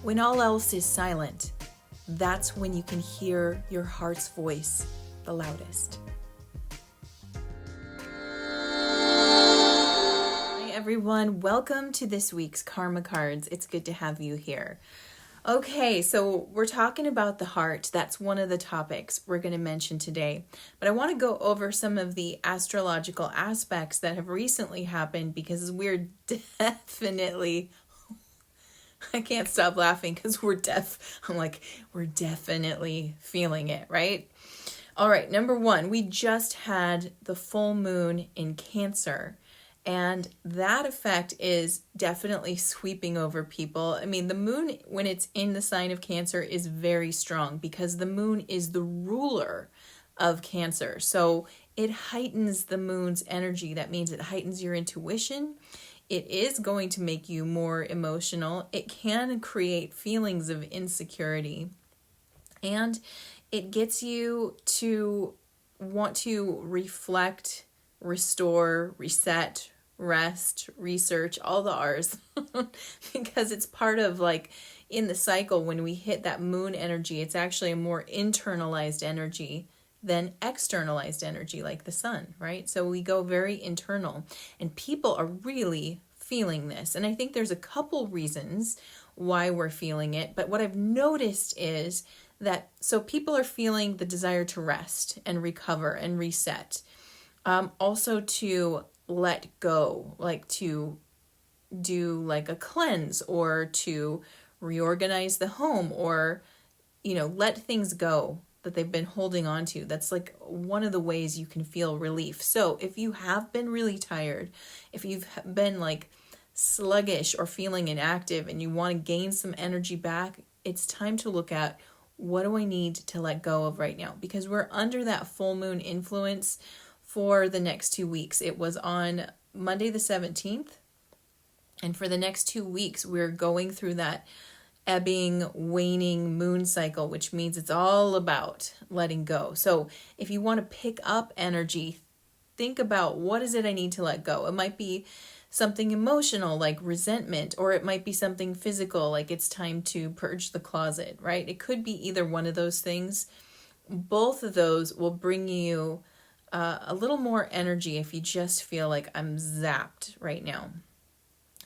When all else is silent, that's when you can hear your heart's voice the loudest. Hi everyone, welcome to this week's Karma Cards. It's good to have you here. Okay, so we're talking about the heart. That's one of the topics we're going to mention today. But I want to go over some of the astrological aspects that have recently happened because we're definitely... I can't stop laughing because we're deaf. We're definitely feeling it, right? All right, number one, we just had the full moon in Cancer, and that effect is definitely sweeping over people. I mean, the moon, when it's in the sign of Cancer, is very strong because the moon is the ruler of Cancer. So it heightens the moon's energy. That means it heightens your intuition. It is going to make you more emotional. It can create feelings of insecurity. And it gets you to want to reflect, restore, reset, rest, research, all the R's. Because it's part of in the cycle when we hit that moon energy, it's actually a more internalized energy than externalized energy like the sun, right? So we go very internal and people are really feeling this. And I think there's a couple reasons why we're feeling it. But what I've noticed is that, so people are feeling the desire to rest and recover and reset. Also to let go, to do a cleanse or to reorganize the home or, let things go that they've been holding on to. That's one of the ways you can feel relief. So if you have been really tired, if you've been sluggish or feeling inactive and you want to gain some energy back, it's time to look at what do I need to let go of right now? Because we're under that full moon influence for the next 2 weeks. It was on Monday the 17th. And for the next 2 weeks, we're going through that ebbing, waning moon cycle, which means it's all about letting go. So if you want to pick up energy, think about what is it I need to let go. It might be something emotional like resentment, or it might be something physical like it's time to purge the closet, right? It could be either one of those things. Both of those will bring you a little more energy if you just feel like I'm zapped right now.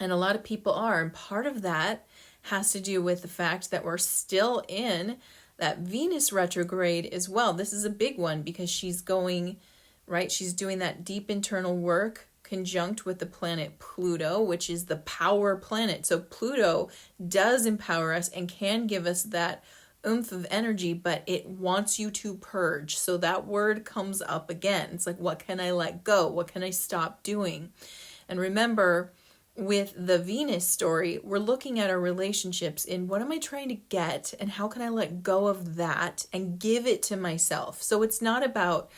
And a lot of people are, and part of that has to do with the fact that we're still in that Venus retrograde as well. This is a big one because she's going, right? She's doing that deep internal work conjunct with the planet Pluto, which is the power planet. So Pluto does empower us and can give us that oomph of energy, but it wants you to purge. So that word comes up again. It's what can I let go? What can I stop doing? And remember, with the Venus story, we're looking at our relationships in what am I trying to get and how can I let go of that and give it to myself. So it's not about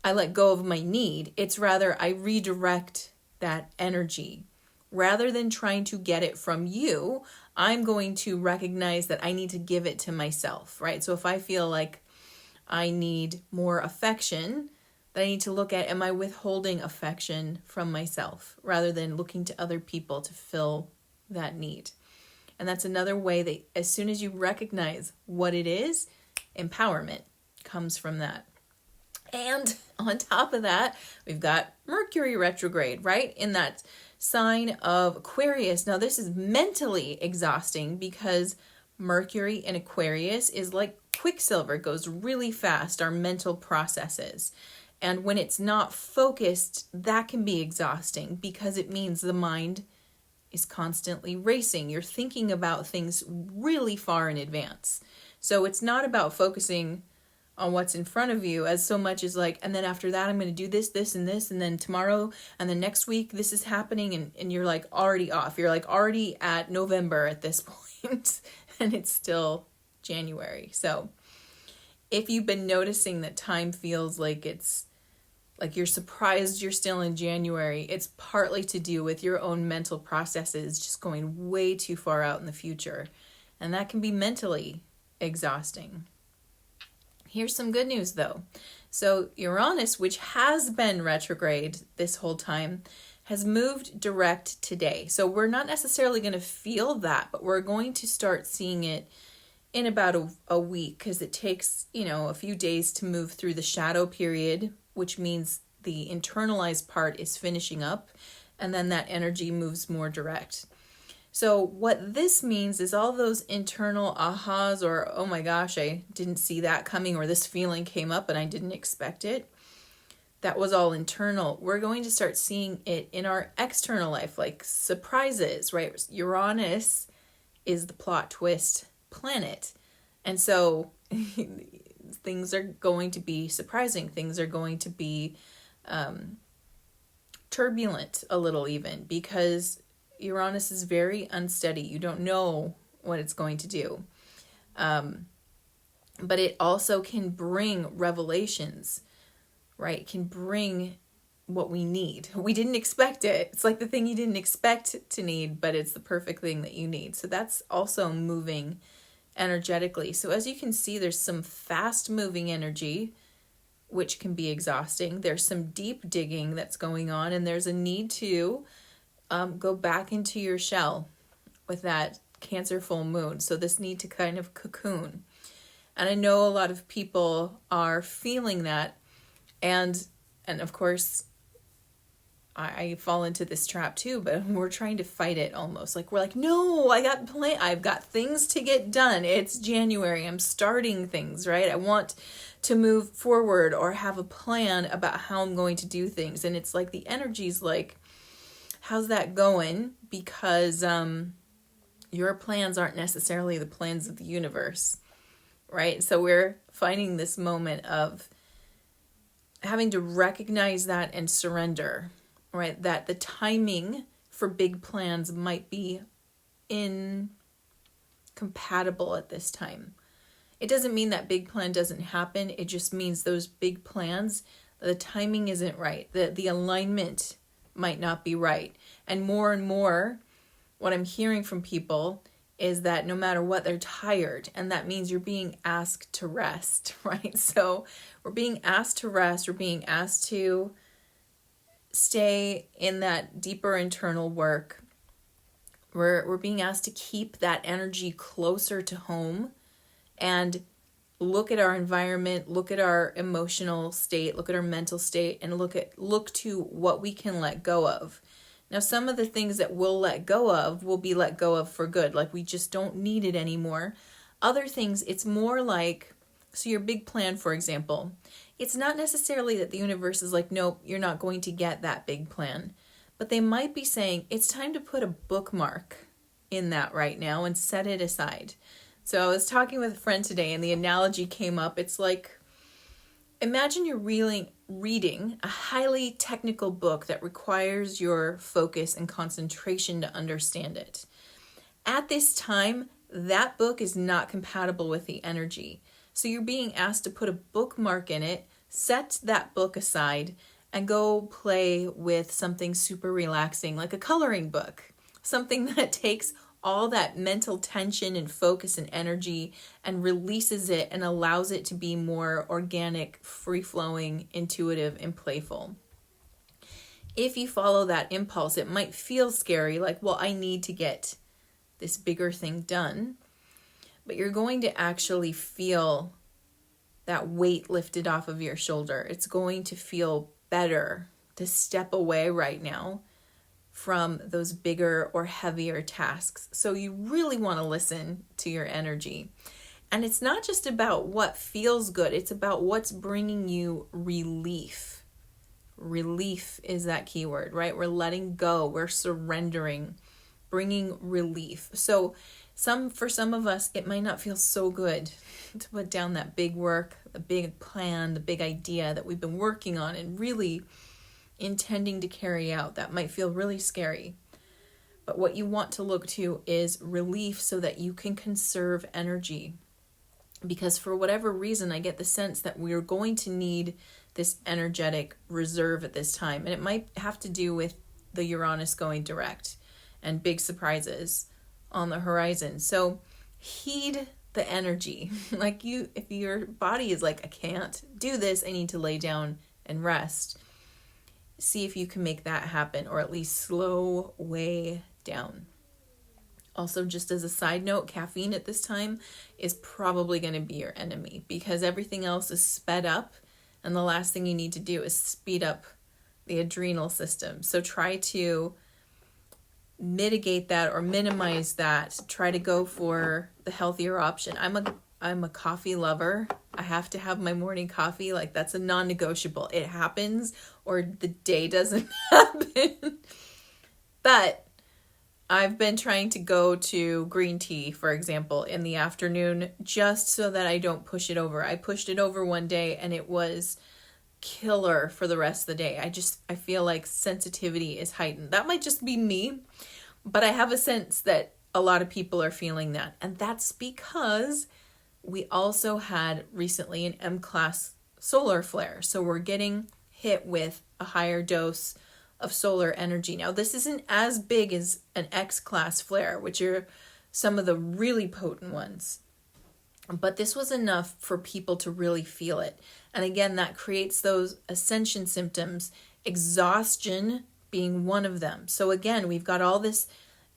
I let go of my need. It's rather I redirect that energy. Rather than trying to get it from you, I'm going to recognize that I need to give it to myself, right? So if I feel like I need more affection, that I need to look at, am I withholding affection from myself rather than looking to other people to fill that need? And that's another way that as soon as you recognize what it is, empowerment comes from that. And on top of that, we've got Mercury retrograde, right? In that sign of Aquarius. Now, this is mentally exhausting because Mercury in Aquarius is like quicksilver. It goes really fast, our mental processes. And when it's not focused, that can be exhausting because it means the mind is constantly racing. You're thinking about things really far in advance. So it's not about focusing on what's in front of you as so much as and then after that, I'm going to do this, this, and this. And then tomorrow and then next week, this is happening. And you're already off. You're already at November at this point and it's still January. So if you've been noticing that time feels like it's you're surprised you're still in January, it's partly to do with your own mental processes just going way too far out in the future. And that can be mentally exhausting. Here's some good news though. So Uranus, which has been retrograde this whole time, has moved direct today. So we're not necessarily going to feel that, but we're going to start seeing it in about a week, because it takes, a few days to move through the shadow period, which means the internalized part is finishing up, and then that energy moves more direct. So what this means is all those internal ahas, or, oh my gosh, I didn't see that coming, or this feeling came up and I didn't expect it. That was all internal. We're going to start seeing it in our external life, like surprises, right? Uranus is the plot twist planet. And so things are going to be surprising. Things are going to be turbulent a little even, because Uranus is very unsteady. You don't know what it's going to do. But it also can bring revelations, right? It can bring what we need. We didn't expect it. It's like the thing you didn't expect to need, but it's the perfect thing that you need. So that's also moving energetically. So as you can see, there's some fast moving energy, which can be exhausting. There's some deep digging that's going on, and there's a need to go back into your shell with that Cancer full moon. So this need to kind of cocoon. And I know a lot of people are feeling that. And of course, I fall into this trap too, but we're trying to fight it almost. Like, we're like, no, I've got things to get done. It's January. I'm starting things, right? I want to move forward or have a plan about how I'm going to do things. And it's like the energy's like, how's that going? Because your plans aren't necessarily the plans of the universe, right? So we're finding this moment of having to recognize that and surrender, right? That the timing for big plans might be incompatible at this time. It doesn't mean that big plan doesn't happen. It just means those big plans, the timing isn't right. The alignment might not be right. And more, what I'm hearing from people is that no matter what, they're tired. And that means you're being asked to rest, right? So we're being asked to rest. We're being asked to stay in that deeper internal work. We're being asked to keep that energy closer to home and look at our environment, look at our emotional state, look at our mental state, and look to what we can let go of. Now, some of the things that we'll let go of will be let go of for good. Like, we just don't need it anymore. Other things, it's more like, so your big plan, for example, it's not necessarily that the universe is like, nope, you're not going to get that big plan. But they might be saying, it's time to put a bookmark in that right now and set it aside. So I was talking with a friend today, and the analogy came up. It's like, imagine you're reading a highly technical book that requires your focus and concentration to understand it. At this time, that book is not compatible with the energy. So you're being asked to put a bookmark in it, set that book aside, and go play with something super relaxing, like a coloring book. Something that takes all that mental tension and focus and energy and releases it and allows it to be more organic, free-flowing, intuitive, and playful. If you follow that impulse, it might feel scary, like, well, I need to get this bigger thing done. But you're going to actually feel that weight lifted off of your shoulder. It's going to feel better to step away right now from those bigger or heavier tasks. So you really want to listen to your energy. And it's not just about what feels good. It's about what's bringing you relief. Relief is that key word, right? We're letting go. We're surrendering, bringing relief. So for some of us, it might not feel so good to put down that big work, the big plan, the big idea that we've been working on and really intending to carry out. That might feel really scary. But what you want to look to is relief so that you can conserve energy. Because for whatever reason, I get the sense that we're going to need this energetic reserve at this time. And it might have to do with the Uranus going direct and big surprises on the horizon. So heed the energy. Like, if your body is like, I can't do this, I need to lay down and rest. see if you can make that happen, or at least slow way down. Also, just as a side note, caffeine at this time is probably going to be your enemy because everything else is sped up, and the last thing you need to do is speed up the adrenal system. So try to mitigate that or minimize that. Try to go for the healthier option. I'm a coffee lover. I have to have my morning coffee. Like, that's a non-negotiable. It happens or the day doesn't happen. But I've been trying to go to green tea, for example, in the afternoon, just so that I don't push it over. I pushed it over one day and it was killer for the rest of the day. I feel like sensitivity is heightened. That might just be me, but I have a sense that a lot of people are feeling that. And that's because we also had recently an M-class solar flare. So we're getting hit with a higher dose of solar energy. Now, this isn't as big as an X-class flare, which are some of the really potent ones. But this was enough for people to really feel it. And again, that creates those ascension symptoms, exhaustion being one of them. So again, we've got all this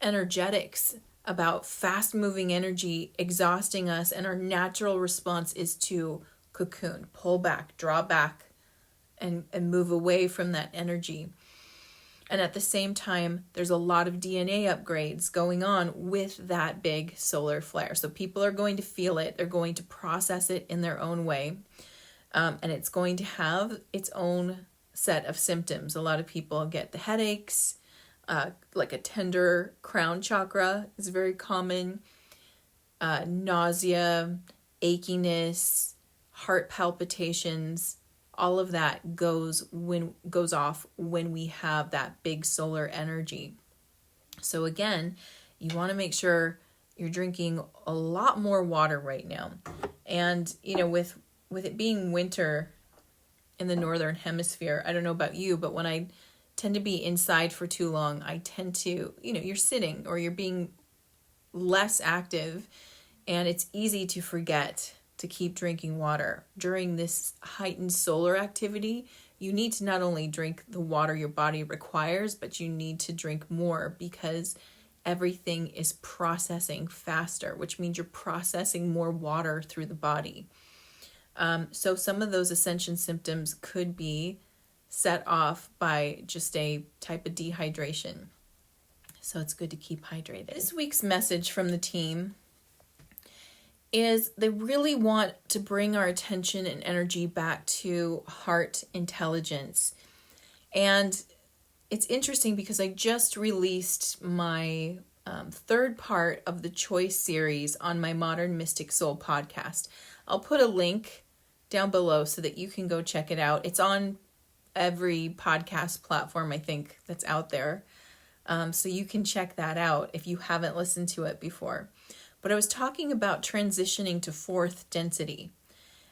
energetics about fast-moving energy exhausting us, and our natural response is to cocoon, pull back, draw back, and move away from that energy. And at the same time, there's a lot of DNA upgrades going on with that big solar flare. So people are going to feel it. They're going to process it in their own way. And it's going to have its own set of symptoms. A lot of people get the headaches, like a tender crown chakra is very common, nausea, achiness, heart palpitations. All of that goes off when we have that big solar energy. So again, you want to make sure you're drinking a lot more water right now. And with it being winter in the northern hemisphere, I don't know about you, but when I tend to be inside for too long, I tend to, you're sitting or you're being less active, and it's easy to forget to keep drinking water. During this heightened solar activity, you need to not only drink the water your body requires, but you need to drink more because everything is processing faster, which means you're processing more water through the body. So some of those ascension symptoms could be set off by just a type of dehydration. So it's good to keep hydrated. This week's message from the team is they really want to bring our attention and energy back to heart intelligence. And it's interesting because I just released my third part of the Choice series on my Modern Mystic Soul podcast. I'll put a link down below so that you can go check it out. It's on every podcast platform, I think, that's out there. So you can check that out if you haven't listened to it before. But I was talking about transitioning to fourth density.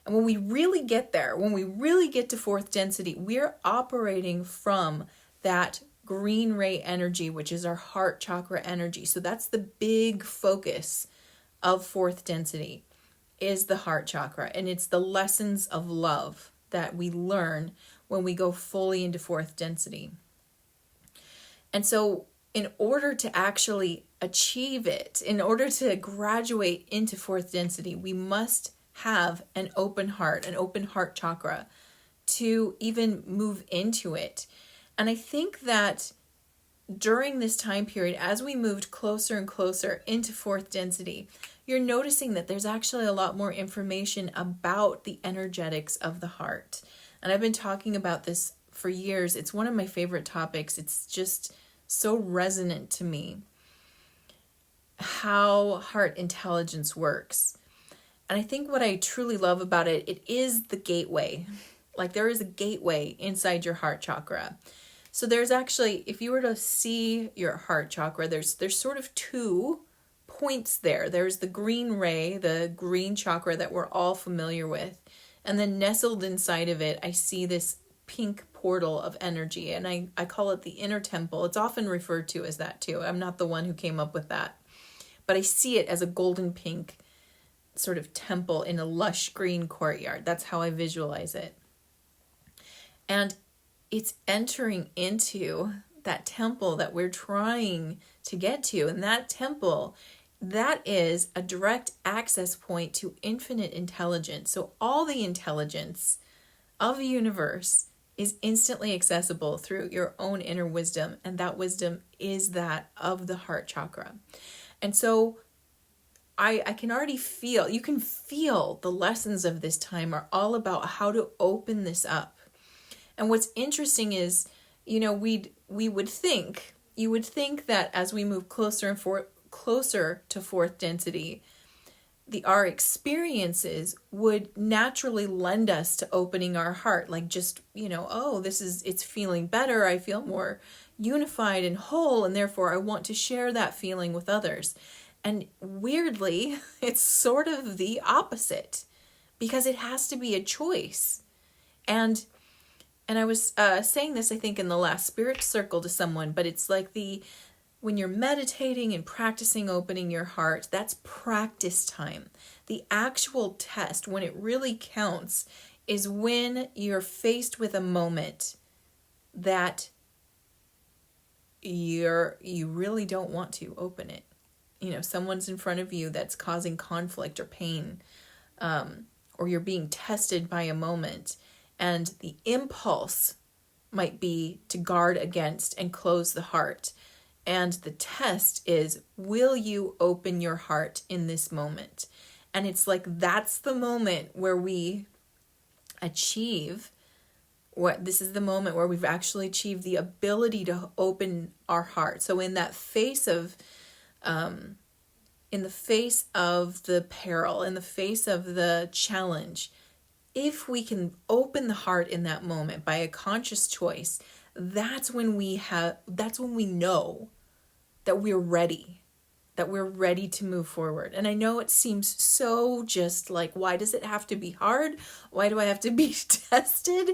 And when we really get there, when we really get to fourth density, we're operating from that green ray energy, which is our heart chakra energy. So that's the big focus of fourth density, is the heart chakra. And it's the lessons of love that we learn when we go fully into fourth density. And so in order to actually achieve it, in order to graduate into fourth density, we must have an open heart chakra to even move into it. And I think that during this time period, as we moved closer and closer into fourth density, you're noticing that there's actually a lot more information about the energetics of the heart. And I've been talking about this for years. It's one of my favorite topics. It's just so resonant to me, how heart intelligence works. And I think what I truly love about it, it is the gateway. Like, there is a gateway inside your heart chakra. So there's actually, if you were to see your heart chakra, there's sort of two points there. There's the green ray, the green chakra that we're all familiar with. And then nestled inside of it, I see this pink portal of energy. And I call it the inner temple. It's often referred to as that too. I'm not the one who came up with that. But I see it as a golden pink sort of temple in a lush green courtyard. That's how I visualize it. And it's entering into that temple that we're trying to get to. And that temple, that is a direct access point to infinite intelligence. So all the intelligence of the universe is instantly accessible through your own inner wisdom. And that wisdom is that of the heart chakra. And so I can already feel, you can feel the lessons of this time are all about how to open this up. And what's interesting is, you would think that as we move closer and closer to fourth density, our experiences would naturally lend us to opening our heart. Like just, it's feeling better. I feel more unified and whole, and therefore I want to share that feeling with others. And weirdly, it's sort of the opposite, because it has to be a choice. And I was saying this, I think, in the last spirit circle to someone, but it's like when you're meditating and practicing opening your heart, that's practice time. The actual test, when it really counts, is when you're faced with a moment that you really don't want to open it. Someone's in front of you that's causing conflict or pain, or you're being tested by a moment. And the impulse might be to guard against and close the heart. And the test is, will you open your heart in this moment? And it's like, that's the moment where we achieve this is the moment where we've actually achieved the ability to open our heart. So in that face of, in the face of the peril, in the face of the challenge, if we can open the heart in that moment by a conscious choice, that's when we know that we're ready to move forward. And I know it seems so just like, why does it have to be hard? Why do I have to be tested?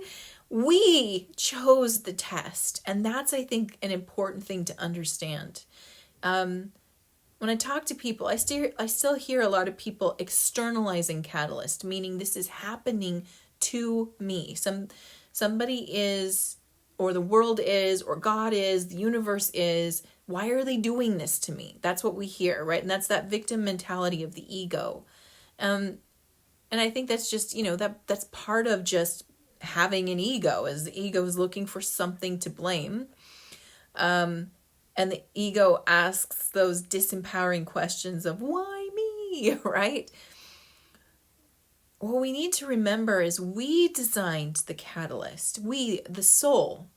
We chose the test. And that's, I think, an important thing to understand. When I talk to people, I still hear a lot of people externalizing catalyst, meaning this is happening to me. Somebody is, or the world is, or God is, the universe is. Why are they doing this to me? That's what we hear, right? And that's that victim mentality of the ego. And I think that's just, that's part of just having an ego, as the ego is looking for something to blame. And the ego asks those disempowering questions of, why me, right? What we need to remember is we designed the catalyst. We, the soul,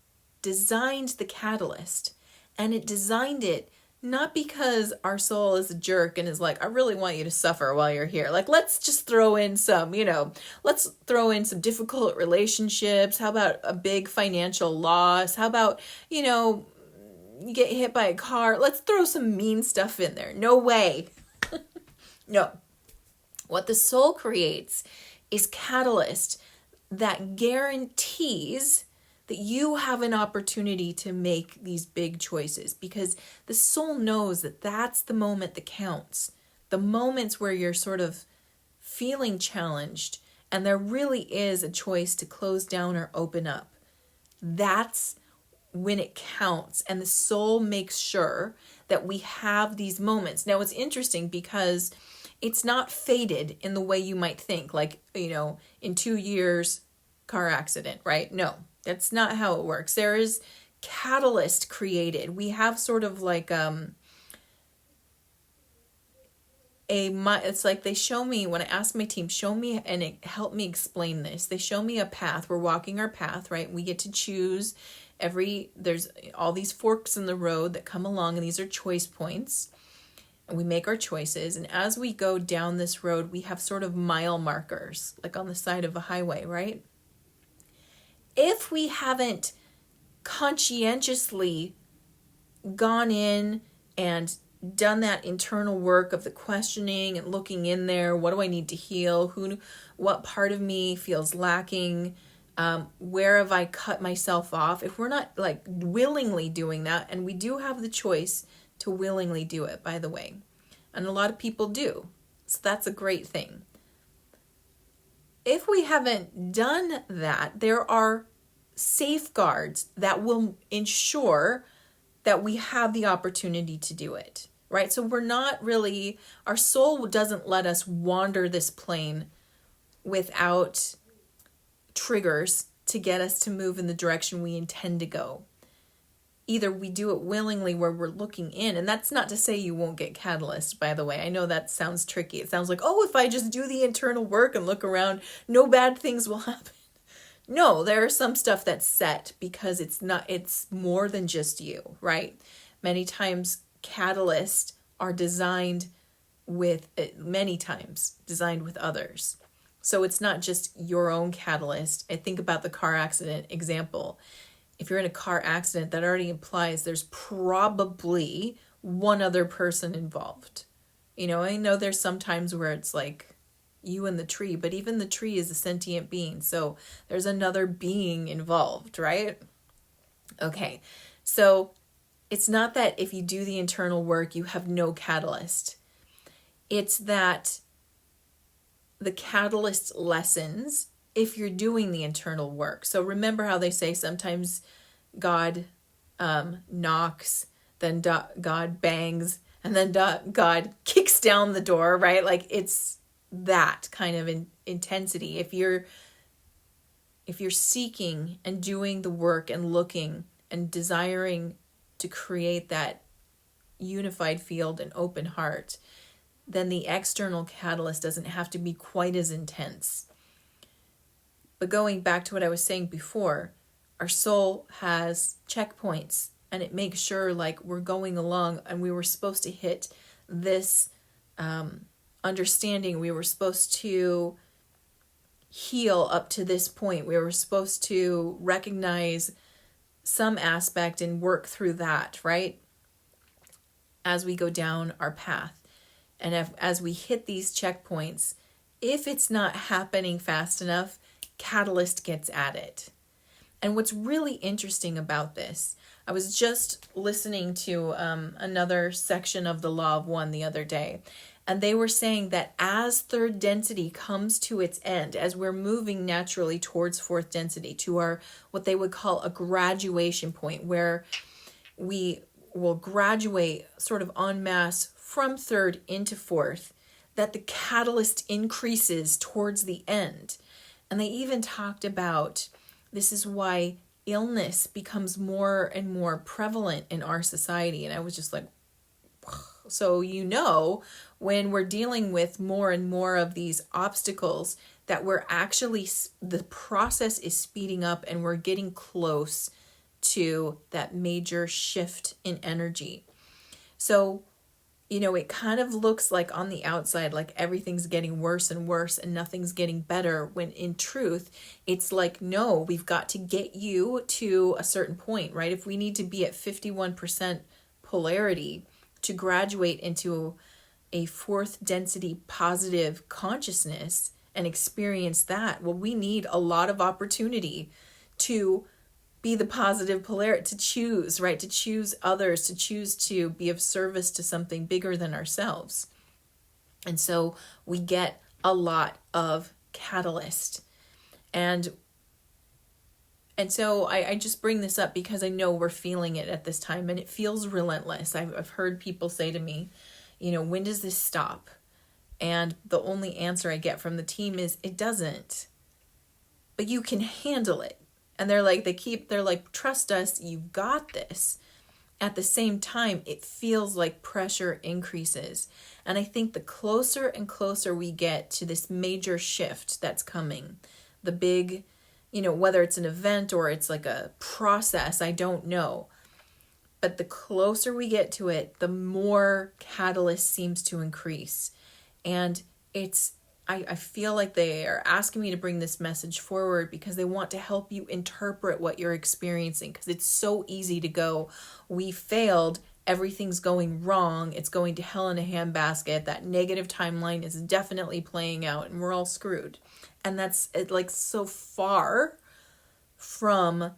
designed the catalyst. And it designed it not because our soul is a jerk and is like, I really want you to suffer while you're here. Like, let's just throw in some, let's throw in some difficult relationships. How about a big financial loss? How about, you get hit by a car? Let's throw some mean stuff in there. No way. No. What the soul creates is catalyst that guarantees that you have an opportunity to make these big choices, because the soul knows that that's the moment that counts. The moments where you're sort of feeling challenged and there really is a choice to close down or open up. That's when it counts, and the soul makes sure that we have these moments. Now, it's interesting because it's not fated in the way you might think, like, in 2 years, car accident, right? No, that's not how it works. There is catalyst created. We have sort of like it's like they show me, when I ask my team, show me, and it helped me explain this. They show me a path. We're walking our path, right? We get to choose there's all these forks in the road that come along, and these are choice points. And we make our choices. And as we go down this road, we have sort of mile markers, like on the side of a highway, right? If we haven't conscientiously gone in and done that internal work of the questioning and looking in there, what do I need to heal? What part of me feels lacking? Where have I cut myself off? If we're not like willingly doing that, and we do have the choice to willingly do it, by the way, and a lot of people do, so that's a great thing. If we haven't done that, there are safeguards that will ensure that we have the opportunity to do it, right? So we're not really, our soul doesn't let us wander this plane without triggers to get us to move in the direction we intend to go. Either we do it willingly where we're looking in, and that's not to say you won't get catalyst, by the way. I know that sounds tricky. It sounds like, oh, if I just do the internal work and look around, no bad things will happen. No, there's some stuff that's set because it's more than just you, right? Many times catalysts are designed with others. So it's not just your own catalyst. I think about the car accident example. If you're in a car accident, that already implies there's probably one other person involved. I know there's some times where it's like you and the tree, but even the tree is a sentient being. So there's another being involved, right? Okay. So it's not that if you do the internal work, you have no catalyst. It's that the catalyst lessens if you're doing the internal work. So remember how they say sometimes God knocks, then God bangs, and then God kicks down the door, right? Like it's that kind of intensity. If you're seeking and doing the work and looking and desiring to create that unified field and open heart, then the external catalyst doesn't have to be quite as intense. But going back to what I was saying before, our soul has checkpoints and it makes sure like we're going along and we were supposed to hit this understanding. We were supposed to heal up to this point. We were supposed to recognize some aspect and work through that, right? As we go down our path. And as we hit these checkpoints, if it's not happening fast enough, catalyst gets added. And what's really interesting about this, I was just listening to another section of the Law of One the other day, and they were saying that as third density comes to its end, as we're moving naturally towards fourth density, to our what they would call a graduation point, where we will graduate sort of en masse from third into fourth, that the catalyst increases towards the end. And they even talked about this is why illness becomes more and more prevalent in our society. And I was just like, so when we're dealing with more and more of these obstacles, that we're actually, the process is speeding up and we're getting close to that major shift in energy. So, it kind of looks like on the outside, like everything's getting worse and worse and nothing's getting better, when in truth, it's like, no, we've got to get you to a certain point, right? If we need to be at 51% polarity to graduate into a fourth density positive consciousness and experience that, well, we need a lot of opportunity to be the positive polarity, to choose, right? To choose others, to choose to be of service to something bigger than ourselves. And so we get a lot of catalyst. And so I just bring this up because I know we're feeling it at this time and it feels relentless. I've heard people say to me, when does this stop? And the only answer I get from the team is, it doesn't. But you can handle it. And they're like, trust us, you've got this. At the same time, it feels like pressure increases. And I think the closer and closer we get to this major shift that's coming, the big, whether it's an event or it's like a process, I don't know. But the closer we get to it, the more catalyst seems to increase. And I feel like they are asking me to bring this message forward because they want to help you interpret what you're experiencing, because it's so easy to go, we failed, everything's going wrong, it's going to hell in a handbasket, that negative timeline is definitely playing out and we're all screwed. And that's like so far from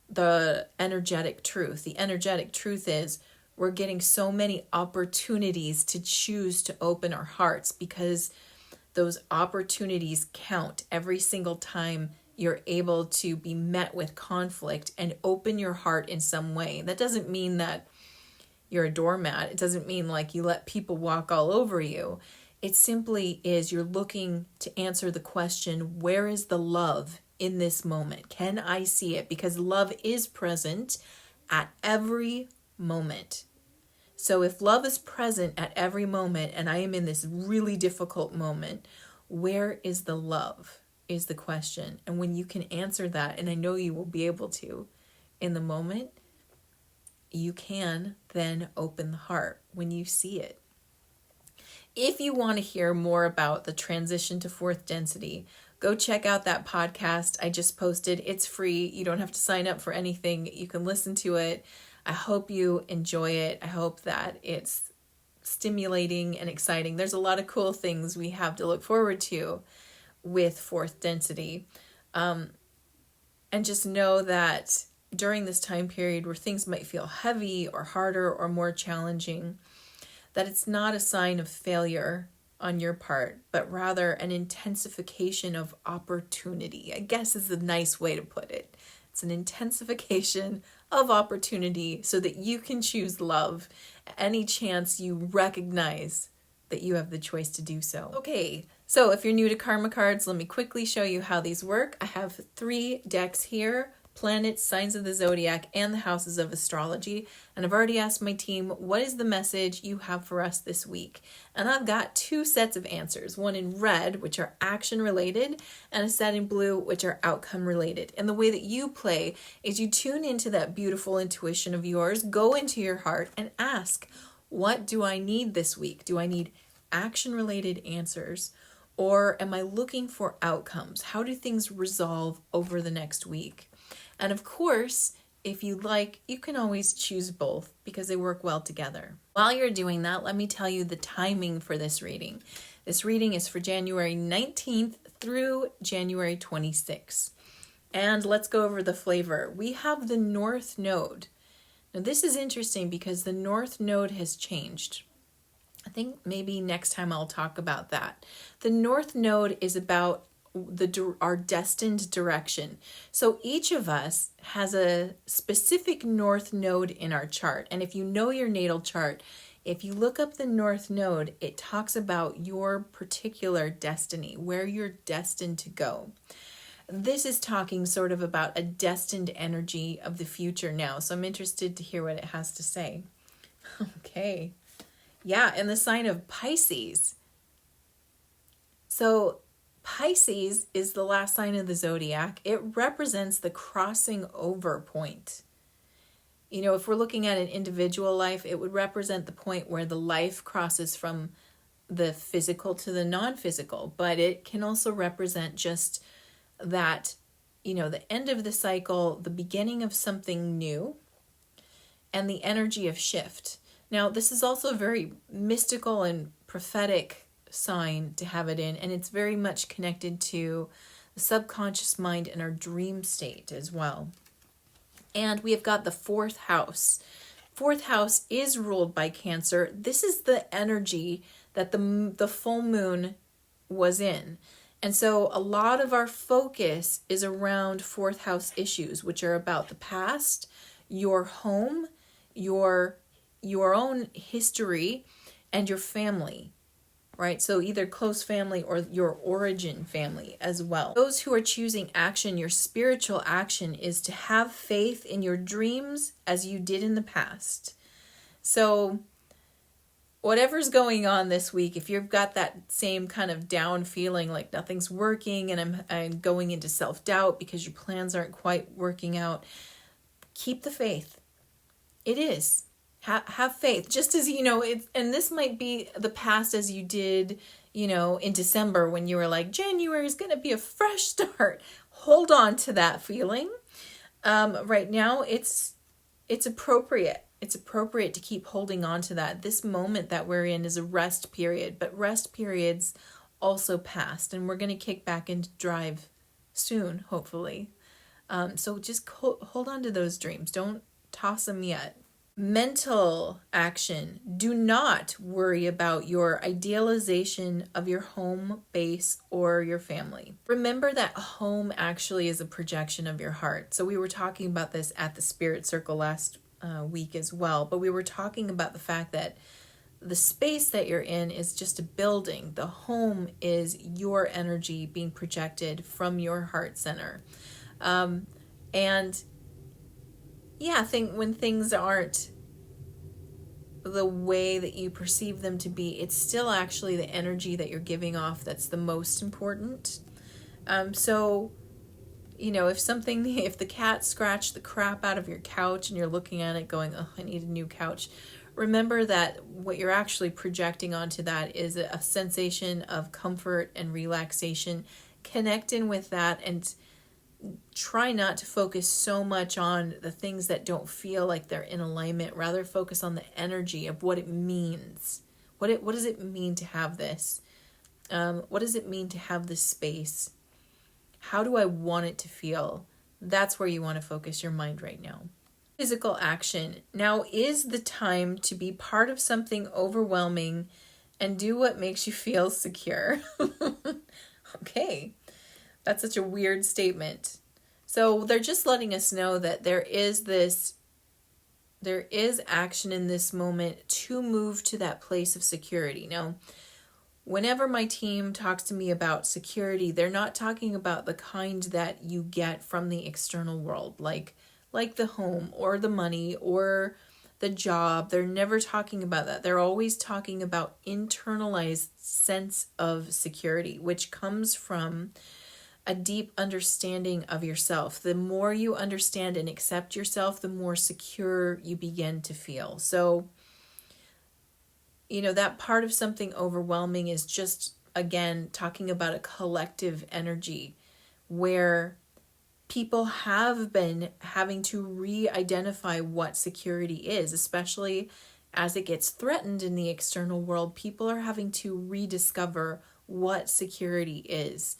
the energetic truth. The energetic truth is we're getting so many opportunities to choose to open our hearts, because those opportunities count every single time you're able to be met with conflict and open your heart in some way. That doesn't mean that you're a doormat. It doesn't mean like you let people walk all over you. It simply is you're looking to answer the question, where is the love in this moment? Can I see it? Because love is present at every moment. So if love is present at every moment and I am in this really difficult moment, where is the love is the question. And when you can answer that, and I know you will be able to in the moment, you can then open the heart when you see it. If you want to hear more about the transition to fourth density, go check out that podcast I just posted. It's free. You don't have to sign up for anything. You can listen to it. I hope you enjoy it. I hope that it's stimulating and exciting. There's a lot of cool things we have to look forward to with fourth density. And just know that during this time period where things might feel heavy or harder or more challenging, that it's not a sign of failure on your part, but rather an intensification of opportunity, I guess is a nice way to put it. It's an intensification of opportunity so that you can choose love any chance you recognize that you have the choice to do so. Okay, so if you're new to Karma Cards, let me quickly show you how these work. I have 3 decks here: planets, signs of the zodiac, and the houses of astrology. And I've already asked my team, what is the message you have for us this week? And I've got 2 sets of answers, one in red, which are action related, and a set in blue, which are outcome related. And the way that you play is you tune into that beautiful intuition of yours, go into your heart and ask, what do I need this week? Do I need action related answers? Or am I looking for outcomes? How do things resolve over the next week? And of course, if you like, you can always choose both because they work well together. While you're doing that, let me tell you the timing for this reading. This reading is for January 19th through January 26th. And let's go over the flavor. We have the North Node. Now this is interesting because the North Node has changed. I think maybe next time I'll talk about that. The North Node is about our destined direction. So each of us has a specific North Node in our chart. And if you know your natal chart, if you look up the North Node, it talks about your particular destiny, where you're destined to go. This is talking sort of about a destined energy of the future now. So I'm interested to hear what it has to say. Okay. Yeah, and the sign of Pisces. So Pisces is the last sign of the zodiac. It represents the crossing over point. You know, if we're looking at an individual life, it would represent the point where the life crosses from the physical to the non-physical. But it can also represent just that, you know, the end of the cycle, the beginning of something new, and the energy of shift. Now, this is also a very mystical and prophetic sign to have it in, and it's very much connected to the subconscious mind and our dream state as well. And we have got the 4th house. 4th house is ruled by Cancer. This is the energy that the full moon was in. And so a lot of our focus is around 4th house issues, which are about the past, your home, your own history, and your family, right? So either close family or your origin family as well. Those who are choosing action, your spiritual action is to have faith in your dreams as you did in the past. So whatever's going on this week, if you've got that same kind of down feeling like nothing's working and I'm going into self-doubt because your plans aren't quite working out, keep the faith. It is. Have faith, just as, you know, and this might be the past as you did, you know, in December when you were like, January is going to be a fresh start. Hold on to that feeling. Right now, it's appropriate. It's appropriate to keep holding on to that. This moment that we're in is a rest period, but rest periods also passed, and we're going to kick back into drive soon, hopefully. So just hold on to those dreams. Don't toss them yet. Mental action. Do not worry about your idealization of your home base or your family. Remember that home actually is a projection of your heart. So we were talking about this at the Spirit Circle last week as well, but we were talking about the fact that the space that you're in is just a building. The home is your energy being projected from your heart center. And yeah, I think when things aren't the way that you perceive them to be, it's still actually the energy that you're giving off that's the most important. So, if the cat scratched the crap out of your couch and you're looking at it going, oh, I need a new couch, remember that what you're actually projecting onto that is a sensation of comfort and relaxation. Connect in with that and try not to focus so much on the things that don't feel like they're in alignment. Rather focus on the energy of what it means. What does it mean to have this? What does it mean to have this space? How do I want it to feel? That's where you want to focus your mind right now. Physical action. Now is the time to be part of something overwhelming and do what makes you feel secure. Okay. That's such a weird statement. So they're just letting us know that there is action in this moment to move to that place of security. Now, whenever my team talks to me about security, they're not talking about the kind that you get from the external world, like the home or the money or the job. They're never talking about that. They're always talking about internalized sense of security, which comes from a deep understanding of yourself. The more you understand and accept yourself, the more secure you begin to feel. So, that part of something overwhelming is just, again, talking about a collective energy where people have been having to re-identify what security is, especially as it gets threatened in the external world. People are having to rediscover what security is.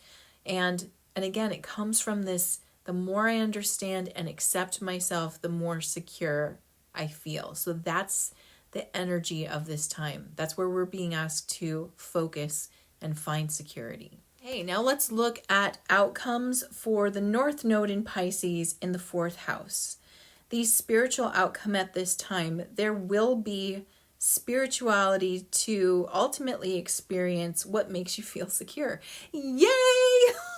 And again, it comes from this, the more I understand and accept myself, the more secure I feel. So that's the energy of this time. That's where we're being asked to focus and find security. Hey, now let's look at outcomes for the North Node in Pisces in the 4th house. The spiritual outcome at this time, there will be spirituality to ultimately experience what makes you feel secure. Yay!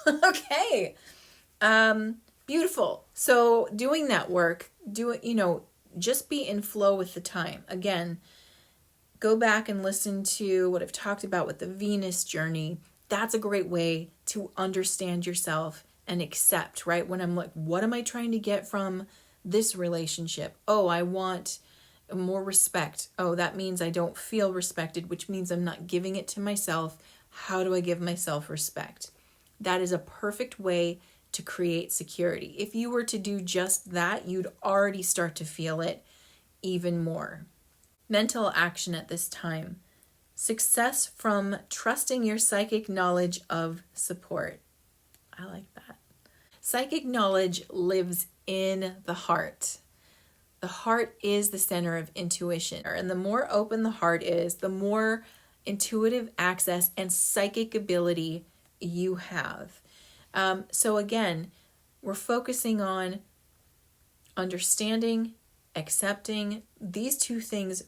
Okay. Beautiful. So doing that work, just be in flow with the time. Again, go back and listen to what I've talked about with the Venus journey. That's a great way to understand yourself and accept, right? When I'm like, what am I trying to get from this relationship? Oh, I want more respect. Oh, that means I don't feel respected, which means I'm not giving it to myself. How do I give myself respect? That is a perfect way to create security. If you were to do just that, you'd already start to feel it even more. Mental action at this time. Success from trusting your psychic knowledge of support. I like that. Psychic knowledge lives in the heart. The heart is the center of intuition. And the more open the heart is, the more intuitive access and psychic ability you have. So again, we're focusing on understanding, accepting. These two things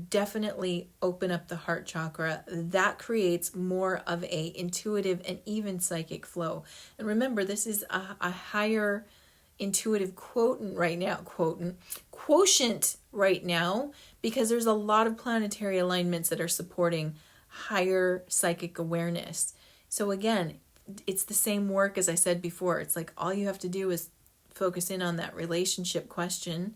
definitely open up the heart chakra. That creates more of a intuitive and even psychic flow. And remember, this is a higher intuitive quotient right now, because there's a lot of planetary alignments that are supporting higher psychic awareness. So again, it's the same work as I said before. It's like all you have to do is focus in on that relationship question,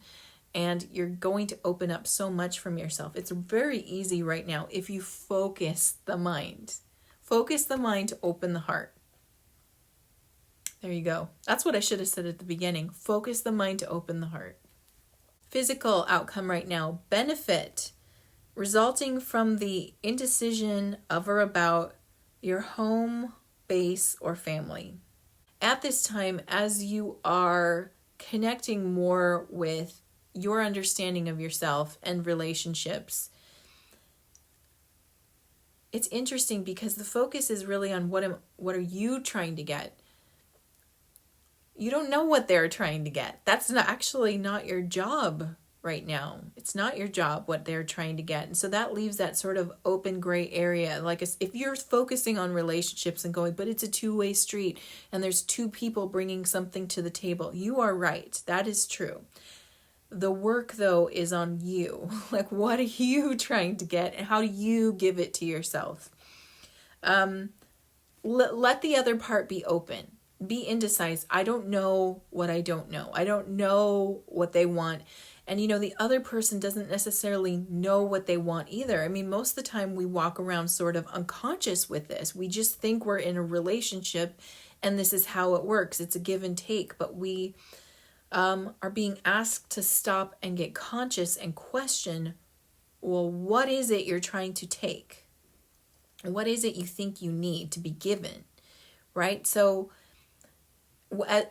and you're going to open up so much from yourself. It's very easy right now if you focus the mind. Focus the mind to open the heart. There you go. That's what I should have said at the beginning. Focus the mind to open the heart. Physical outcome right now. Benefit resulting from the indecision of or about your home, base, or family. At this time, as you are connecting more with your understanding of yourself and relationships. It's interesting because the focus is really on what are you trying to get? You don't know what they're trying to get. That's not your job right now. It's not your job what they're trying to get. And so that leaves that sort of open gray area. Like if you're focusing on relationships and going, but it's a two-way street and there's two people bringing something to the table. You are right. That is true. The work, though, is on you. Like, what are you trying to get and how do you give it to yourself? Let the other part be open. Be indecisive. I don't know what I don't know. I don't know what they want. And, the other person doesn't necessarily know what they want either. I mean, most of the time we walk around sort of unconscious with this. We just think we're in a relationship and this is how it works. It's a give and take. But we are being asked to stop and get conscious and question, well, what is it you're trying to take? What is it you think you need to be given, right? So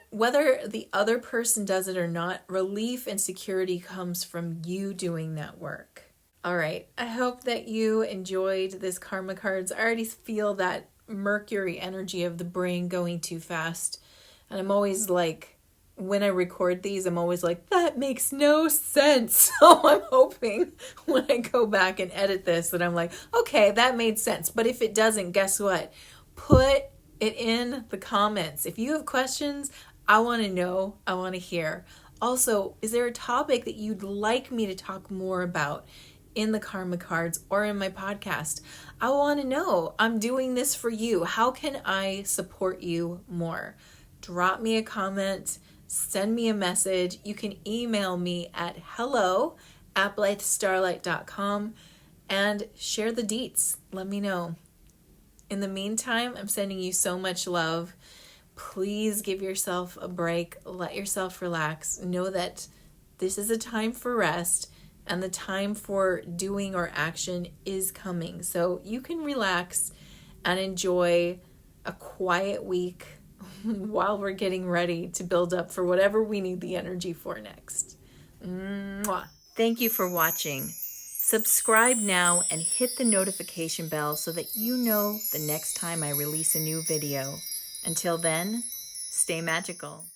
whether the other person does it or not, relief and security comes from you doing that work. All right. I hope that you enjoyed this karma cards. I already feel that Mercury energy of the brain going too fast. And I'm always like, when I record these, I'm always like, that makes no sense. So I'm hoping when I go back and edit this that I'm like, okay, that made sense. But if it doesn't, guess what? Put it in the comments. If you have questions, I want to know. I want to hear. Also, is there a topic that you'd like me to talk more about in the karma cards or in my podcast? I want to know. I'm doing this for you. How can I support you more? Drop me a comment. Send me a message. You can email me at hello@blythestarlight.com and share the deets. Let me know. In the meantime, I'm sending you so much love. Please give yourself a break. Let yourself relax. Know that this is a time for rest and the time for doing or action is coming. So you can relax and enjoy a quiet week while we're getting ready to build up for whatever we need the energy for next. Mwah. Thank you for watching. Subscribe now and hit the notification bell so that you know the next time I release a new video. Until then, stay magical.